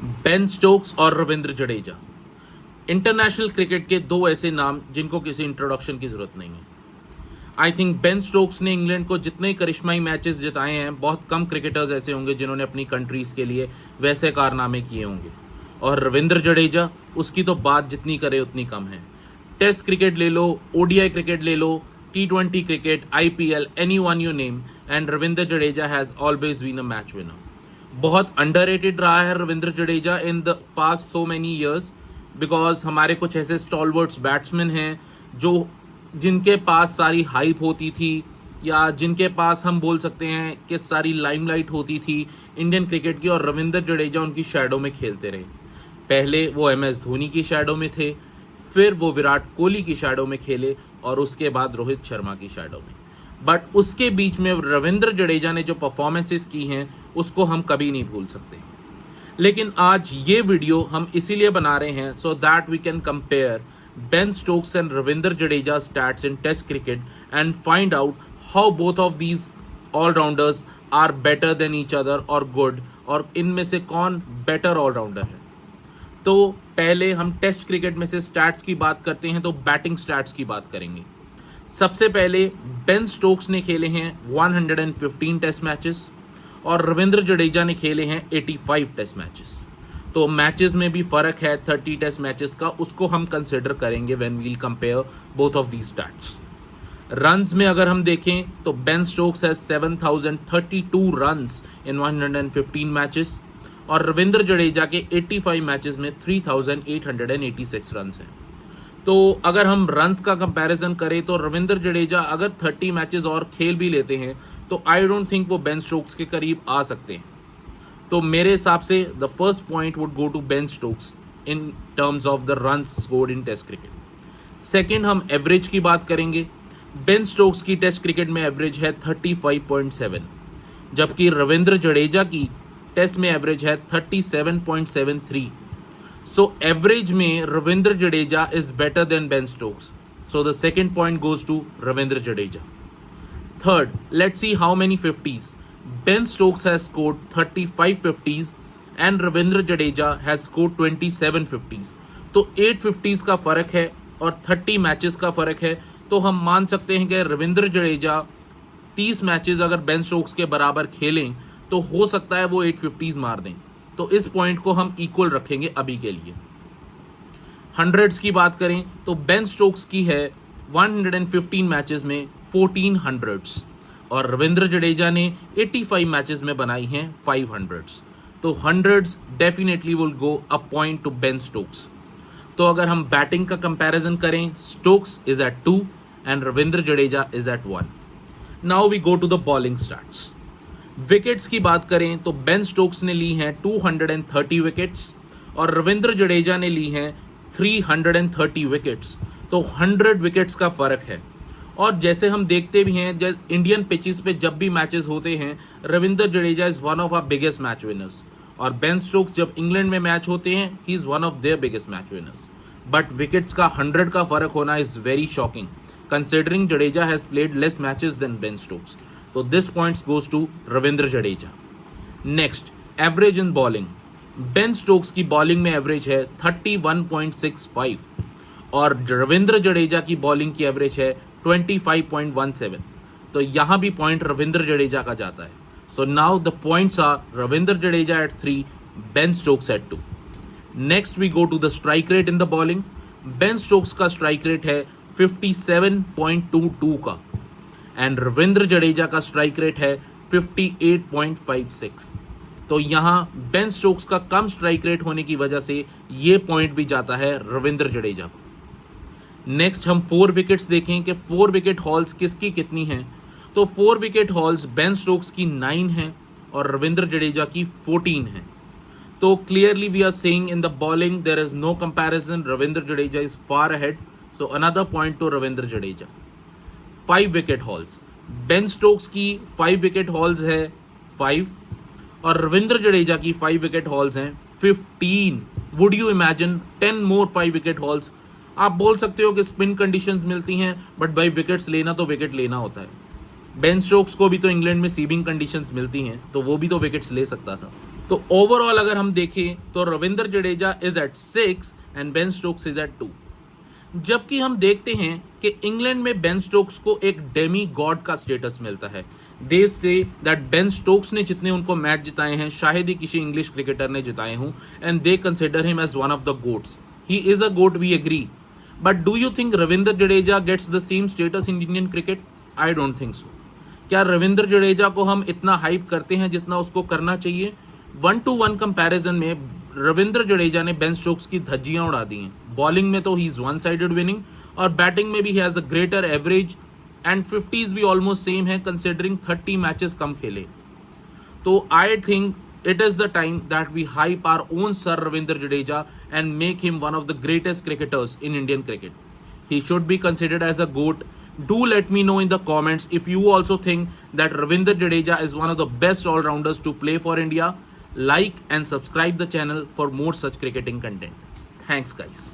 Ben Stokes और Ravindra Jadeja. International cricket के दो ऐसे नाम जिनको किसी इंट्रोडक्शन की जरूरत नहीं है। आई थिंक बेन स्टोक्स ने इंग्लैंड को जितने करिश्माई मैचेस जिताए हैं, बहुत कम क्रिकेटर्स ऐसे होंगे जिन्होंने अपनी कंट्रीज के लिए वैसे कारनामे किए होंगे। और रविंद्र जडेजा, उसकी तो बात जितनी करे उतनी कम है। टेस्ट क्रिकेट ले लो, ओडीआई क्रिकेट ले लो, T20 क्रिकेट, IPL, any one you name, and Ravindra Jadeja has always been a match winner. बहुत अंडररेटेड रहा है Ravindra Jadeja in the past so many years, because हमारे कुछ ऐसे स्टॉलवर्ड्स बैट्समैन हैं जो जिनके पास सारी हाइप होती थी, या जिनके पास हम बोल सकते हैं कि सारी लाइमलाइट होती थी इंडियन क्रिकेट की, और रविंद्र जडेजा उनकी शैडो में खेलते रहे। पहले वो MS धोनी की शैडो में थे, फिर वो विराट कोहली की शैडो में खेले, और उसके बाद रोहित शर्मा की शैडो में। बट उसके बीच में रविंद्र जडेजा ने जो परफॉर्मेंसेस की हैं उसको हम कभी नहीं भूल सकते। लेकिन आज ये वीडियो हम इसीलिए बना रहे हैं so that we can compare Ben Stokes and Ravindra Jadeja stats in test cricket and find out how both of these allrounders are better than each other और गुड, और इनमें से कौन बेटर ऑलराउंडर है। तो पहले हम टेस्ट क्रिकेट में से स्टैट्स की बात करते हैं, तो बैटिंग स्टैट्स की बात करेंगे। सबसे पहले बेन स्टोक्स ने खेले हैं 115 टेस्ट मैचेस और रविंद्र जडेजा ने खेले हैं 85 टेस्ट मैचेस। तो मैचेस में भी फर्क है 30 टेस्ट मैचेस का, उसको हम कंसिडर करेंगे when we'll compare both of the stats. Runs में अगर हम देखें तो Ben Stokes has 7032 runs in 115 matches, और रविंद्र जडेजा के 85 मैचेस में 3886 रन्स हैं। तो अगर हम रन्स का कंपैरिजन करें तो रविंद्र जडेजा अगर 30 मैचेस और खेल भी लेते हैं तो आई डोंट थिंक वो बेन स्टोक्स के करीब आ सकते हैं। तो मेरे हिसाब से the first point would go to Ben Stokes in terms of the runs scored in test cricket. Second, हम एवरेज की बात करेंगे। बेन स्टोक्स की टेस्ट क्रिकेट में एवरेज है 35.7, जबकि रविंद्र जडेजा की टेस्ट में एवरेज है 37.73। So average में Ravindra Jadeja is better than Ben Stokes. So the second point goes to Ravindra Jadeja. Third, let's see how many 50s. Ben Stokes has scored 35 50s and Ravindra Jadeja has scored 27 50s. तो 8 50s का फर्क है और 30 matches का फर्क है। तो हम मान सकते हैं कि रविंद्र जडेजा 30 मैचेस अगर बेन स्टोक्स के बराबर खेलें तो हो सकता है वो 8 50s मार दें। तो इस पॉइंट को हम इक्वल रखेंगे अभी के लिए। हंड्रेड्स की बात करें तो बेन स्टोक्स की है 115 मैचेस में 14 हंड्रेड्स, और रविंद्र जडेजा ने 85 मैचेस में बनाई हैं 5 हंड्रेड्स। तो hundreds definitely will go a point to Ben Stokes. तो अगर हम बैटिंग का कंपैरिजन करें, Stokes is at 2 and Ravindra Jadeja is at 1। Now we go to the bowling stats. Wickets की बात करें तो बेन स्टोक्स ने ली हैं 230 विकेट्स और रविंद्र जडेजा ने ली हैं 330 विकेट्स। तो 100 विकेट्स का फर्क है। और जैसे हम देखते भी हैं, जैसे इंडियन पिचेस पे जब भी मैचेस होते हैं, Ravindra Jadeja is one of our biggest match winners, और बेन स्टोक्स जब इंग्लैंड में मैच होते हैं he is one of their biggest match winners. But wickets का 100 का फर्क होना is very shocking considering Jadeja has played less matches than Ben Stokes. So this point goes to Ravindra Jadeja. Next, average in bowling. Ben Stokes की bowling में average है 31.65 और रविंद्र जडेजा की bowling की average है 25.17। तो यहाँ भी point रविंद्र जडेजा का जाता है। So now the points are Ravindra Jadeja at 3, Ben Stokes at 2. Next we go to the strike rate in the bowling. Ben Stokes का strike rate है 57.22 का एंड रविंद्र जडेजा का स्ट्राइक रेट है 58.56। तो यहाँ बेन स्टोक्स का कम स्ट्राइक रेट होने की वजह से ये पॉइंट भी जाता है रविंद्र जडेजा को। नेक्स्ट हम 4 विकेट्स देखें कि 4 विकेट हॉल्स किसकी कितनी हैं। तो 4 विकेट हॉल्स बेन स्टोक्स की 9 हैं और रविंद्र जडेजा की 14 हैं। तो clearly we are saying in the bowling there is no comparison, Ravindra Jadeja is far ahead. So another point to Ravindra Jadeja. 5 wicket hauls, Ben Stokes की 5 विकेट हॉल्स है 5 और रविंद्र जडेजा की 5 विकेट हॉल्स हैं 15। Would you imagine 10 more 5 wicket halls. आप बोल सकते हो कि स्पिन कंडीशंस मिलती हैं, बट भाई विकेट्स लेना तो विकेट लेना होता है। बेन स्टोक्स को भी तो इंग्लैंड में सीबिंग कंडीशंस मिलती हैं, तो वो भी तो विकेट्स ले सकता था। तो ओवरऑल अगर हम देखें तो Ravindra Jadeja is at 6 and Ben Stokes is at 2। जबकि हम देखते हैं कि इंग्लैंड में बेन स्टोक्स को एक डेमी गॉड का स्टेटस मिलता है। दे से दैट बेन स्टोक्स ने जितने उनको मैच जिताए हैं शायद ही किसी इंग्लिश क्रिकेटर ने जिताए हों, and they consider him as one of the goats. He is a goat, we agree, but do you think Ravindra Jadeja gets the same status in Indian cricket? I don't think so. क्या रविंद्र जडेजा को हम इतना hype करते हैं जितना उसको करना चाहिए? 1-to-1 कंपैरिजन में रविंद्र जडेजा ने बेन स्टोक्स की धज्जियां उड़ा दी हैं। बॉलिंग में तो ही इज वन साइडेड विनिंग, और बैटिंग में भी he has a greater average, and 50s भी ऑलमोस्ट सेम है कंसिडरिंग 30 मैचेस कम खेले। तो I think it is the time that we hype our own Sir Ravindra Jadeja and make him one of the greatest cricketers in Indian cricket. He should be considered as a GOAT. Do let me know in the comments if you also think that Ravindra Jadeja is one of the best all-rounders to play for India. Like and subscribe the channel for more such cricketing content. Thanks guys.